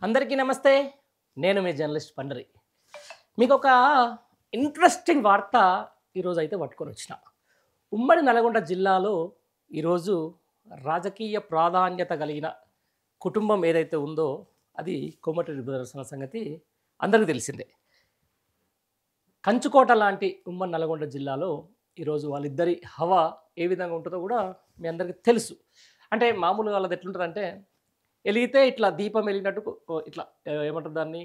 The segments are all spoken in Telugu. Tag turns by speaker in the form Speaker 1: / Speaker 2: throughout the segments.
Speaker 1: అందరికీ నమస్తే. నేను మీ జర్నలిస్ట్ పండరి. మీకు ఒక ఇంట్రెస్టింగ్ వార్త ఈరోజు అయితే పట్టుకొని వచ్చిన. ఉమ్మడి నల్గొండ జిల్లాలో ఈరోజు రాజకీయ ప్రాధాన్యత కలిగిన కుటుంబం ఏదైతే ఉందో అది కోమటిరెడ్డి బ్రదర్స్ అన్న సంగతి అందరికీ తెలిసిందే. కంచుకోట లాంటి ఉమ్మడి నల్గొండ జిల్లాలో ఈరోజు వాళ్ళిద్దరి హవా ఏ విధంగా ఉంటుందో కూడా మీ అందరికీ తెలుసు. అంటే మామూలుగా వాళ్ళది ఎట్లుంటుందంటే వెలిగితే ఇట్లా దీపం వెలిగినట్టు ఇట్లా ఏమంటారు దాన్ని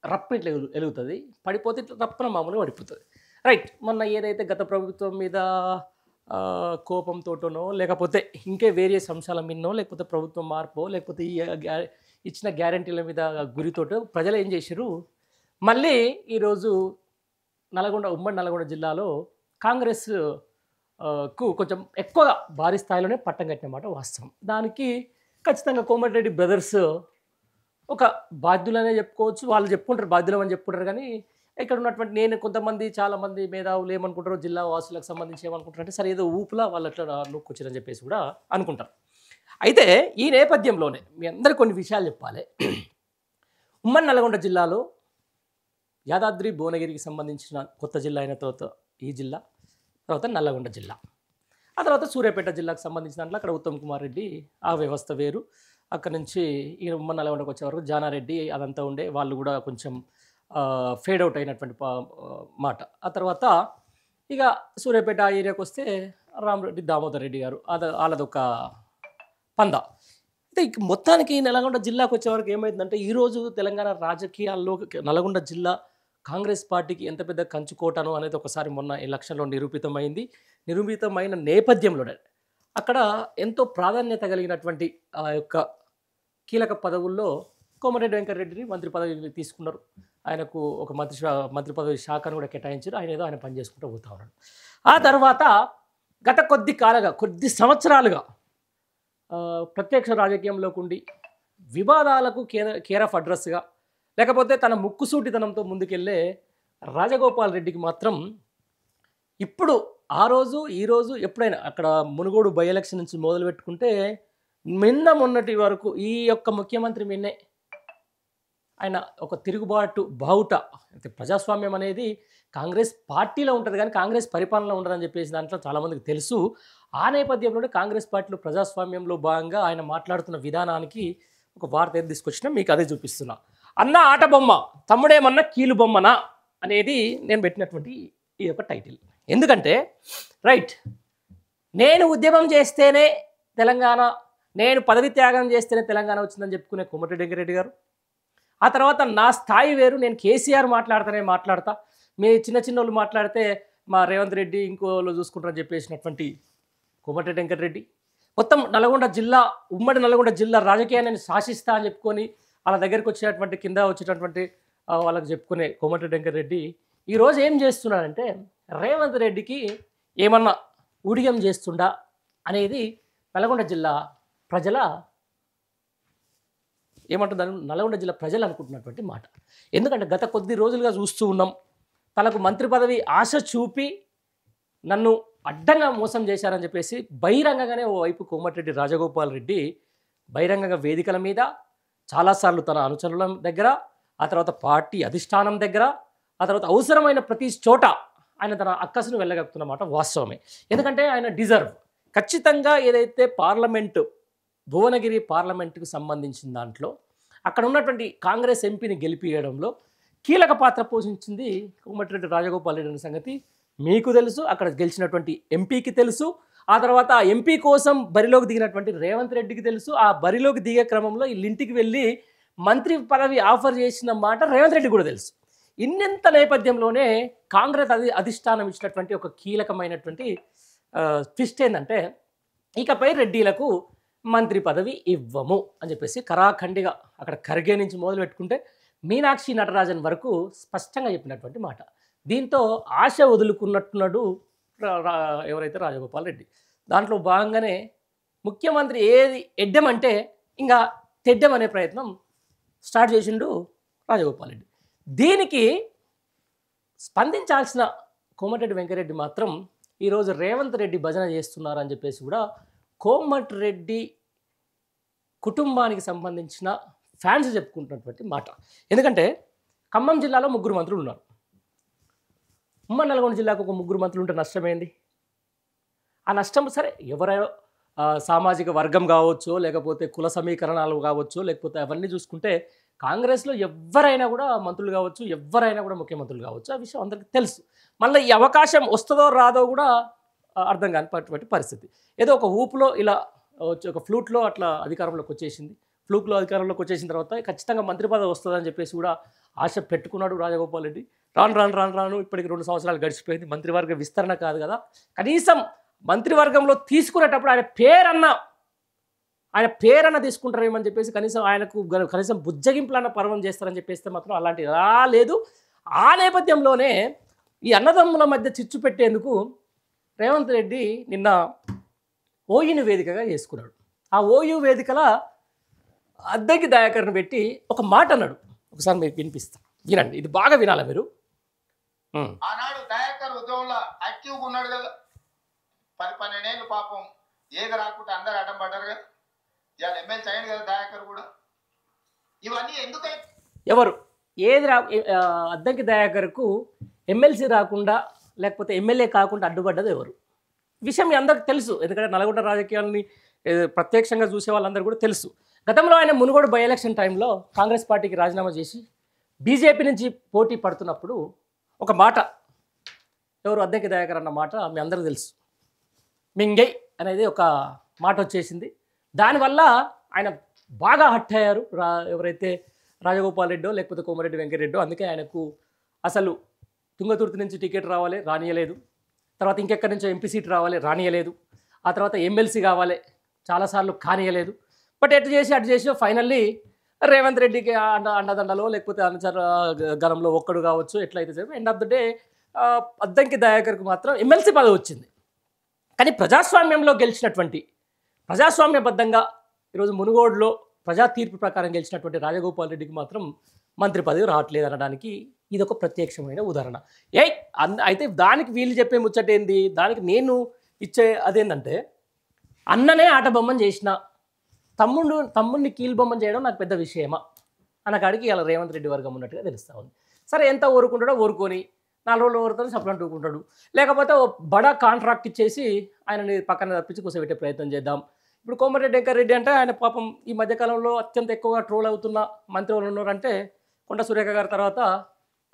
Speaker 1: రప్ప ఇట్లా వెలుగుతుంది, పడిపోతే ఇట్లా రప్పన మామూలుగా పడిపోతుంది. రైట్. మొన్న ఏదైతే గత ప్రభుత్వం మీద కోపంతోటనో లేకపోతే ఇంకే వేరియస్ అంశాల మీదనో లేకపోతే ప్రభుత్వం మార్పో లేకపోతే ఈ ఇచ్చిన గ్యారంటీల మీద గురితోటో ప్రజలు ఏం చేశారు, మళ్ళీ ఈరోజు ఉమ్మడి నల్గొండ జిల్లాలో కాంగ్రెస్ కు కొంచెం ఎక్కువగా భారీ స్థాయిలోనే పట్టం కట్టినమాట వాస్తవం. దానికి ఖచ్చితంగా కోమటిరెడ్డి బ్రదర్స్ ఒక బాధ్యులనే చెప్పుకోవచ్చు. వాళ్ళు చెప్పుకుంటారు, బాధ్యులమని చెప్పుకుంటారు. కానీ ఇక్కడ ఉన్నటువంటి కొంతమంది చాలామంది మేధావులు ఏమనుకుంటారో, జిల్లా వాసులకు సంబంధించి ఏమనుకుంటారు అంటే సరే ఏదో ఊపులా వాళ్ళు అట్లా నూక్కొచ్చారని చెప్పేసి కూడా అనుకుంటారు. అయితే ఈ నేపథ్యంలోనే మీ అందరికీ కొన్ని విషయాలు చెప్పాలి. ఉమ్మడి నల్గొండ జిల్లాలో యాదాద్రి భువనగిరికి సంబంధించిన కొత్త జిల్లా అయిన తర్వాత ఈ జిల్లా, తర్వాత నల్లగొండ జిల్లా, ఆ తర్వాత సూర్యాపేట జిల్లాకు సంబంధించిన దాంట్లో అక్కడ ఉత్తమ్ కుమార్ రెడ్డి ఆ వ్యవస్థ వేరు. అక్కడ నుంచి ఈ ఉమ్మడి నల్గొండకు వచ్చే వరకు జానారెడ్డి అదంతా ఉండే, వాళ్ళు కూడా కొంచెం ఫేడ్ అవుట్ అయినటువంటి మాట. ఆ తర్వాత ఇక సూర్యాపేట ఏరియాకి వస్తే రామరెడ్డి దామోదర్ రెడ్డి గారు వాళ్ళదొక పంద. అయితే మొత్తానికి నల్గొండ జిల్లాకు వచ్చేవరకు ఏమైందంటే ఈరోజు తెలంగాణ రాజకీయాల్లో నల్గొండ జిల్లా కాంగ్రెస్ పార్టీకి ఎంత పెద్ద కంచుకోటను అనేది ఒకసారి మొన్న ఎలక్షన్లో నిరూపితమైన నేపథ్యంలోనే అక్కడ ఎంతో ప్రాధాన్యత కలిగినటువంటి ఆ యొక్క కీలక పదవుల్లో కోమటిరెడ్డి వెంకటరెడ్డిని మంత్రి పదవి తీసుకున్నారు. ఆయనకు ఒక మంత్రి పదవి శాఖను కూడా కేటాయించారు. ఆయన పని చేసుకుంటూ పోతా ఉన్నాడు. ఆ తర్వాత గత కొద్ది సంవత్సరాలుగా ప్రత్యక్ష రాజకీయంలోకి ఉండి వివాదాలకు కేర్ ఆఫ్ అడ్రస్గా లేకపోతే తన ముక్కుసూటితనంతో ముందుకెళ్ళే రాజగోపాల్ రెడ్డికి మాత్రం ఇప్పుడు ఈరోజు ఎప్పుడైనా అక్కడ మునుగోడు బై ఎలక్షన్ నుంచి మొదలు పెట్టుకుంటే మొన్నటి వరకు ఈ యొక్క ముఖ్యమంత్రి మిన్నే ఆయన ఒక తిరుగుబాటు బావుట. అయితే ప్రజాస్వామ్యం అనేది కాంగ్రెస్ పార్టీలో ఉంటుంది కానీ కాంగ్రెస్ పరిపాలనలో ఉండదని చెప్పేసి దాంట్లో చాలామందికి తెలుసు. ఆ నేపథ్యంలోనే కాంగ్రెస్ పార్టీలో ప్రజాస్వామ్యంలో భాగంగా ఆయన మాట్లాడుతున్న విధానానికి ఒక వార్త ఏది తీసుకొచ్చినా మీకు అదే చూపిస్తున్నా. అన్న ఆట బొమ్మ, తమ్ముడేమన్నా కీలు బొమ్మనా అనేది నేను పెట్టినటువంటి ఈ యొక్క టైటిల్. ఎందుకంటే రైట్, నేను ఉద్యమం చేస్తేనే తెలంగాణ, నేను పదవి త్యాగం చేస్తేనే తెలంగాణ వచ్చిందని చెప్పుకునే కోమటిరెడ్డి వెంకటరెడ్డి గారు, ఆ తర్వాత నా స్థాయి వేరు, నేను కేసీఆర్ మాట్లాడతా, మీ చిన్న వాళ్ళు మాట్లాడితే మా రేవంత్ రెడ్డి ఇంకోళ్ళు చూసుకుంటారని చెప్పేసినటువంటి కోమటిరెడ్డి వెంకటరెడ్డి, మొత్తం ఉమ్మడి నల్గొండ జిల్లా రాజకీయాన్ని శాసిస్తా అని చెప్పుకొని వాళ్ళ దగ్గరికి వచ్చేటటువంటి కింద వచ్చేటటువంటి వాళ్ళకి చెప్పుకునే కోమటిరెడ్డి వెంకటరెడ్డి ఈరోజు ఏం చేస్తున్నాడంటే రేవంత్ రెడ్డికి ఏమన్నా ఊడిగం చేస్తుండా అనేది నల్గొండ జిల్లా ప్రజల ఏమంటుందని నల్గొండ జిల్లా ప్రజలు అనుకుంటున్నటువంటి మాట. ఎందుకంటే గత కొద్ది రోజులుగా చూస్తూ ఉన్నాం, తనకు మంత్రి పదవి ఆశ చూపి నన్ను అడ్డంగా మోసం చేశారని చెప్పేసి బహిరంగంగానే ఓవైపు కోమటిరెడ్డి రాజగోపాల్ రెడ్డి బహిరంగంగా వేదికల మీద చాలాసార్లు తన అనుచరుల దగ్గర, ఆ తర్వాత పార్టీ అధిష్టానం దగ్గర, ఆ తర్వాత అవసరమైన ప్రతి చోట ఆయన తన అక్కసును వెళ్ళగలుగుతున్నమాట వాస్తవమే. ఎందుకంటే ఆయన డిజర్వ్ ఖచ్చితంగా ఏదైతే భువనగిరి పార్లమెంటుకు సంబంధించిన దాంట్లో అక్కడ ఉన్నటువంటి కాంగ్రెస్ ఎంపీని గెలిపియడంలో కీలక పాత్ర పోషించింది కోమటిరెడ్డి రాజగోపాల్ రెడ్డి అనే సంగతి మీకు తెలుసు, అక్కడ గెలిచినటువంటి ఎంపీకి తెలుసు, ఆ తర్వాత ఆ ఎంపీ కోసం బరిలోకి దిగినటువంటి రేవంత్ రెడ్డికి తెలుసు. ఆ బరిలోకి దిగే క్రమంలో వీళ్ళింటికి వెళ్ళి మంత్రి పదవి ఆఫర్ చేసిన మాట రేవంత్ రెడ్డి కూడా తెలుసు. ఇన్నంత నేపథ్యంలోనే కాంగ్రెస్ అధిష్టానం ఇచ్చినటువంటి ఒక కీలకమైనటువంటి ట్విస్ట్ ఏంటంటే ఇకపై రెడ్డిలకు మంత్రి పదవి ఇవ్వము అని చెప్పేసి కరాఖండిగా అక్కడ ఖర్గే నుంచి మొదలు పెట్టుకుంటే మీనాక్షి నటరాజన్ వరకు స్పష్టంగా చెప్పినటువంటి మాట. దీంతో ఆశ వదులుకున్నట్టున్నాడు ఎవరైతే రాజగోపాల్ రెడ్డి. దాంట్లో భాగంగానే ముఖ్యమంత్రి ఏది ఎడ్డమంటే ఇంకా తెడ్డం అనే ప్రయత్నం స్టార్ట్ చేసిండు రాజగోపాల్ రెడ్డి. దీనికి స్పందించాల్సిన కోమటిరెడ్డి వెంకటరెడ్డి మాత్రం ఈరోజు రేవంత్ రెడ్డి భజన చేస్తున్నారని చెప్పేసి కూడా కోమటిరెడ్డి కుటుంబానికి సంబంధించిన ఫ్యాన్స్ చెప్పుకుంటున్నటువంటి మాట. ఎందుకంటే ఖమ్మం జిల్లాలో ముగ్గురు మంత్రులు ఉన్నారు. ఉమ్మడి నల్గొండ జిల్లాకు ఒక ముగ్గురు మంత్రులు ఉంటే నష్టమేంది? ఆ నష్టం సరే ఎవరైనా సామాజిక వర్గం కావచ్చు, లేకపోతే కుల సమీకరణాలు కావచ్చు, లేకపోతే అవన్నీ చూసుకుంటే కాంగ్రెస్‌లో ఎవ్వరైనా కూడా మంత్రులు కావచ్చు, ఎవ్వరైనా కూడా ముఖ్యమంత్రులు కావచ్చు. ఆ విషయం అందరికీ తెలుసు. మళ్ళీ ఈ అవకాశం వస్తుందో రాదో కూడా అర్థం కానిటువంటి పరిస్థితి. ఏదో ఒక ఊపులో ఇలా వచ్చి ఒక ఫ్లూక్‌లో అట్లా అధికారంలోకి వచ్చేసింది. ఫ్లూక్‌లో అధికారంలోకి వచ్చేసిన తర్వాత ఖచ్చితంగా మంత్రి పదవి వస్తుందని చెప్పేసి కూడా ఆశ పెట్టుకున్నాడు రాజగోపాల్ రెడ్డి. రాను ఇప్పటికి 2 సంవత్సరాలు గడిచిపోయింది. మంత్రివర్గ విస్తరణ కాదు కదా, కనీసం మంత్రివర్గంలో తీసుకునేటప్పుడు ఆయన పేరన్న తీసుకుంటారేమని చెప్పేసి కనీసం బుజ్జగింపులన్న పర్వం చేస్తారని చెప్పేస్తే మాత్రం అలాంటి లేదు. ఆ నేపథ్యంలోనే ఈ అన్నదమ్ముల మధ్య చిచ్చు పెట్టేందుకు రేవంత్ రెడ్డి నిన్న ఓయూని వేదికగా చేసుకున్నాడు. ఆ ఓయూ వేదికల అద్దంకి దయాకర్ని పెట్టి ఒక మాట అన్నాడు. ఒకసారి మీకు వినిపిస్తా, వినండి. ఇది బాగా వినాలి మీరు.
Speaker 2: ఆనాడు దయాకర్ ఉద్యోగంలో యాక్టివ్గా ఉన్నాడు కదా, 12 ఏళ్ళు పాపం ఏది రాకుండా అందరు అడ్డం పడ్డారు కదా. ఇవాళ ఎమ్మెల్సీ అయ్యాడు కదా దయాకర్ కూడా. ఇవన్నీ ఎందుకై
Speaker 1: ఎవరు ఏది అద్దంకి దయాకర్కు ఎమ్మెల్సీ రాకుండా లేకపోతే ఎమ్మెల్యే కాకుండా అడ్డుపడ్డది ఎవరు? విషయం మీ అందరికి తెలుసు. ఎందుకంటే నల్గొండ రాజకీయాలని ప్రత్యక్షంగా చూసే వాళ్ళందరూ కూడా తెలుసు. గతంలో ఆయన మునుగోడు బై ఎలక్షన్ టైంలో కాంగ్రెస్ పార్టీకి రాజీనామా చేసి బీజేపీ నుంచి పోటీ పడుతున్నప్పుడు ఒక మాట, ఎవరు అద్దంకి దయాకర్ అన్న మాట మీ అందరికీ తెలుసు. మింగై అనేది ఒక మాట వచ్చేసింది. దానివల్ల ఆయన బాగా హట్ అయ్యారు. ఎవరైతే రాజగోపాల్ రెడ్డో లేకపోతే కోమరెడ్డి వెంకటరెడ్డో. అందుకే ఆయనకు అసలు తుంగతుర్తి నుంచి టికెట్ రావాలి, రానియలేదు. తర్వాత ఇంకెక్కడి నుంచో ఎంపీ సీట్ రావాలి, రానియలేదు. ఆ తర్వాత ఎమ్మెల్సీ కావాలి, చాలాసార్లు కానియలేదు. బట్ అటు చేసి ఫైనల్లీ రేవంత్ రెడ్డికి అండదండలో లేకపోతే అనుచర గణంలో ఒక్కడు కావచ్చు, ఎట్లయితే సరే end of the day Addanki దయాకర్కు మాత్రం ఎమ్మెల్సీ పదవి వచ్చింది. కానీ ప్రజాస్వామ్యంలో గెలిచినటువంటి, ప్రజాస్వామ్యబద్ధంగా ఈరోజు మునుగోడులో ప్రజా తీర్పు ప్రకారం గెలిచినటువంటి రాజగోపాల్ రెడ్డికి మాత్రం మంత్రి పదవి రావట్లేదు అనడానికి ఇదొక ప్రత్యక్షమైన ఉదాహరణ. అయితే దానికి వీళ్ళు చెప్పే ముచ్చట ఏంది? దానికి నేను ఇచ్చే అదేంటంటే, అన్ననే ఆట బొమ్మని చేసిన తమ్ముడిని కీలుబొమ్మని చేయడం నాకు పెద్ద విషయమా అన్నకాడికి ఇలా రేవంత్ రెడ్డి వర్గం ఉన్నట్టుగా తెలుస్తూ ఉంది. సరే, ఎంత ఊరుకుంటాడో ఊరుకొని 4 రోజులు ఊరుతాడు, సప్లంట్ ఊరుకుంటాడు. లేకపోతే బడా కాంట్రాక్ట్ ఇచ్చేసి ఆయనని పక్కన తప్పించి కూర్చోబెట్టే ప్రయత్నం చేద్దాం. ఇప్పుడు కోమరెడ్డి వెంకటరెడ్డి అంటే ఆయన పాపం ఈ మధ్యకాలంలో అత్యంత ఎక్కువగా ట్రోల్ అవుతున్న మంత్రి ఎవరు ఉన్నారంటే కొండ సురేఖ గారి తర్వాత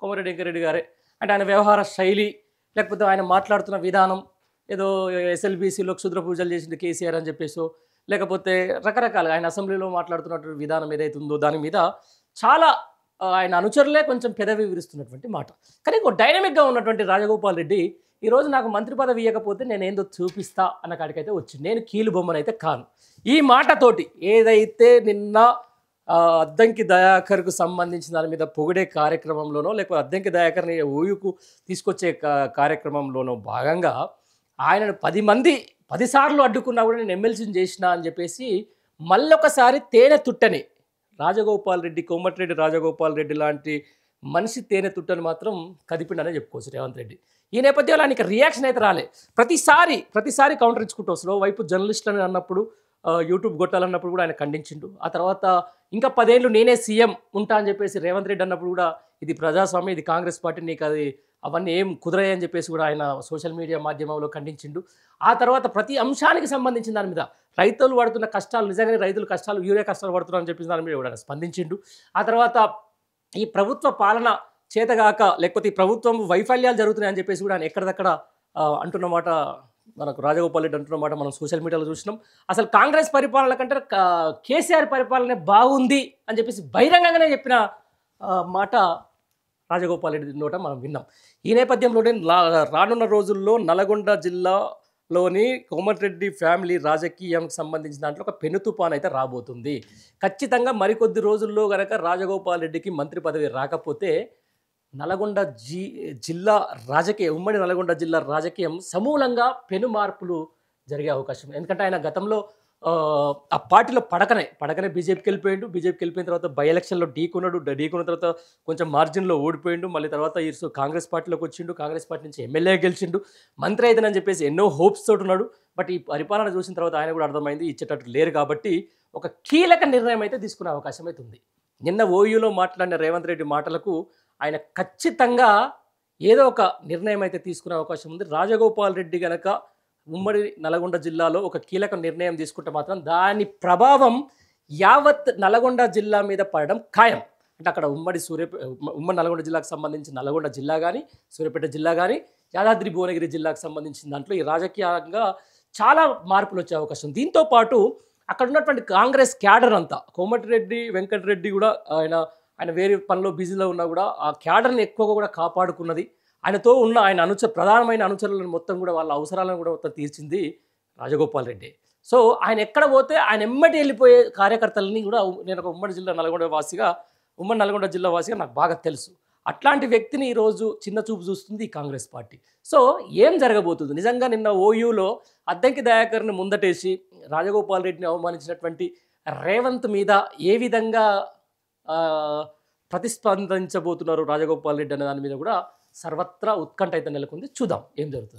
Speaker 1: కోమరెడ్డి వెంకటరెడ్డి గారే. అంటే ఆయన వ్యవహార శైలి, లేకపోతే ఆయన మాట్లాడుతున్న విధానం, ఏదో ఎస్ఎల్బీసీలో క్షుద్ర పూజలు చేసింది కేసీఆర్ అని చెప్పేసో, లేకపోతే రకరకాలుగా ఆయన అసెంబ్లీలో మాట్లాడుతున్నటువంటి విధానం ఏదైతే ఉందో దాని మీద చాలా ఆయన అనుచరులే కొంచెం పెదవి విరుస్తున్నటువంటి మాట. కానీ ఇంకో డైనమిక్గా ఉన్నటువంటి రాజగోపాల్ రెడ్డి ఈరోజు నాకు మంత్రి పదవి ఇవ్వకపోతే నేను ఏందో చూపిస్తా అన్న కాడికైతే వచ్చింది. నేను కీలు బొమ్మనైతే కాను. ఈ మాటతోటి ఏదైతే నిన్న అద్దంకి దయాకర్కు సంబంధించిన దాని మీద పొగిడే కార్యక్రమంలోనో లేకపోతే అద్దంకి దయాకర్ని ఊయుకు తీసుకొచ్చే కార్యక్రమంలోనో భాగంగా ఆయనను 10 సార్లు అడ్డుకున్నా కూడా నేను ఎమ్మెల్సీని చేసిన అని చెప్పేసి మళ్ళొకసారి తేనె తుట్టని రాజగోపాల్ రెడ్డి, కోమటిరెడ్డి రాజగోపాల్ రెడ్డి లాంటి మనిషి తేనె తుట్టని మాత్రం కదిపిండనే చెప్పుకోవచ్చు రేవంత్ రెడ్డి. ఈ నేపథ్యంలో ఆయనకి రియాక్షన్ అయితే రాలే. ప్రతిసారి కౌంటర్ ఇచ్చుకుంటూ వస్తారు. వైపు జర్నలిస్టులని అన్నప్పుడు, యూట్యూబ్ కొట్టాలన్నప్పుడు కూడా ఆయన ఖండించిండు. ఆ తర్వాత ఇంకా 10 ఏళ్ళు నేనే సీఎం ఉంటా అని చెప్పేసి రేవంత్ రెడ్డి అన్నప్పుడు కూడా ఇది ప్రజాస్వామ్యం, ఇది కాంగ్రెస్ పార్టీ, నీకు అవన్నీ ఏం కుదరయ్యని చెప్పేసి కూడా ఆయన సోషల్ మీడియా మాధ్యమంలో ఖండించిండు. ఆ తర్వాత ప్రతి అంశానికి సంబంధించిన దాని మీద, రైతులు పడుతున్న కష్టాలు, నిజంగానే రైతులు కష్టాలు, యూరియా కష్టాలు పడుతున్నారు అని చెప్పేసి దాని మీద కూడా ఆయన స్పందించిండు. ఆ తర్వాత ఈ ప్రభుత్వ పాలన చేతగాక లేకపోతే ఈ ప్రభుత్వం వైఫల్యాలు జరుగుతున్నాయని చెప్పేసి కూడా ఆయన ఎక్కడిదక్కడ అంటున్నమాట, మనకు రాజగోపాల్ రెడ్డి అంటున్నమాట మనం సోషల్ మీడియాలో చూసినాం. అసలు కాంగ్రెస్ పరిపాలన కంటే కేసీఆర్ పరిపాలనే బాగుంది అని చెప్పేసి బహిరంగంగానే చెప్పిన మాట రాజగోపాల్ రెడ్డి నోట మనం విన్నాం. ఈ నేపథ్యంలోనే రానున్న రోజుల్లో నల్గొండ జిల్లాలోని కోమటిరెడ్డి ఫ్యామిలీ రాజకీయానికి సంబంధించిన దాంట్లో ఒక పెను తుఫాన్ అయితే రాబోతుంది. ఖచ్చితంగా మరికొద్ది రోజుల్లో కనుక రాజగోపాల్ రెడ్డికి మంత్రి పదవి రాకపోతే నల్గొండ జిల్లా రాజకీయం, ఉమ్మడి నల్గొండ జిల్లా రాజకీయం సమూలంగా పెను మార్పులు జరిగే అవకాశం. ఎందుకంటే ఆయన గతంలో ఆ పార్టీలో పడకనే బీజేపీకి వెళ్ళిపోయిన తర్వాత బై ఎలక్షన్లో ఢీకొన్న తర్వాత కొంచెం మార్జిన్లో ఓడిపోయిండు. మళ్ళీ తర్వాత ఈరోజు కాంగ్రెస్ పార్టీలోకి వచ్చిండు. కాంగ్రెస్ పార్టీ నుంచి ఎమ్మెల్యే గెలిచిండు. మంత్రి అయితేనని చెప్పేసి ఎన్నో హోప్స్ తోటి ఉన్నాడు. బట్ ఈ పరిపాలన చూసిన తర్వాత ఆయన కూడా అర్థమైంది ఇచ్చేటట్టు లేరు. కాబట్టి ఒక కీలక నిర్ణయం అయితే తీసుకునే అవకాశం అయితే ఉంది. నిన్న ఓయూలో మాట్లాడిన రేవంత్ రెడ్డి మాటలకు ఆయన ఖచ్చితంగా ఏదో ఒక నిర్ణయం అయితే తీసుకునే అవకాశం ఉంది. రాజగోపాల్ రెడ్డి గనక ఉమ్మడి నల్గొండ జిల్లాలో ఒక కీలక నిర్ణయం తీసుకుంటే మాత్రం దాని ప్రభావం యావత్ నల్గొండ జిల్లా మీద పడడం ఖాయం. అంటే అక్కడ ఉమ్మడి నల్గొండ జిల్లాకు సంబంధించి నల్గొండ జిల్లా కానీ, సూర్యాపేట జిల్లా కానీ, యాదాద్రి భువనగిరి జిల్లాకు సంబంధించిన దాంట్లో ఈ రాజకీయంగా చాలా మార్పులు వచ్చే అవకాశం. దీంతో పాటు అక్కడ ఉన్నటువంటి కాంగ్రెస్ క్యాడర్ అంతా, కోమటిరెడ్డి వెంకటరెడ్డి కూడా ఆయన వేరే పనిలో బిజీలో ఉన్నా కూడా ఆ క్యాడర్ని ఎక్కువగా కూడా కాపాడుకున్నది. ఆయనతో ఉన్న ఆయన ప్రధానమైన అనుచరులను మొత్తం కూడా వాళ్ళ అవసరాలను కూడా మొత్తం తీర్చింది రాజగోపాల్ రెడ్డి. సో ఆయన ఎక్కడ పోతే ఆయన ఎమ్మటి వెళ్ళిపోయే కార్యకర్తలని కూడా నేను ఒక ఉమ్మడి నల్గొండ జిల్లా వాసిగా నాకు బాగా తెలుసు. అట్లాంటి వ్యక్తిని ఈరోజు చిన్న చూపు చూస్తుంది ఈ కాంగ్రెస్ పార్టీ. సో ఏం జరగబోతుంది? నిజంగా నిన్న ఓయూలో అద్దంకి దయాకర్ని ముందటేసి రాజగోపాల్ రెడ్డిని అవమానించినటువంటి రేవంత్ మీద ఏ విధంగా ప్రతిస్పందించబోతున్నారు రాజగోపాల్ రెడ్డి అనే దాని మీద కూడా సర్వత్రా ఉత్కంఠ అయితే నెలకొంది. చూద్దాం ఏం జరుగుతుంది.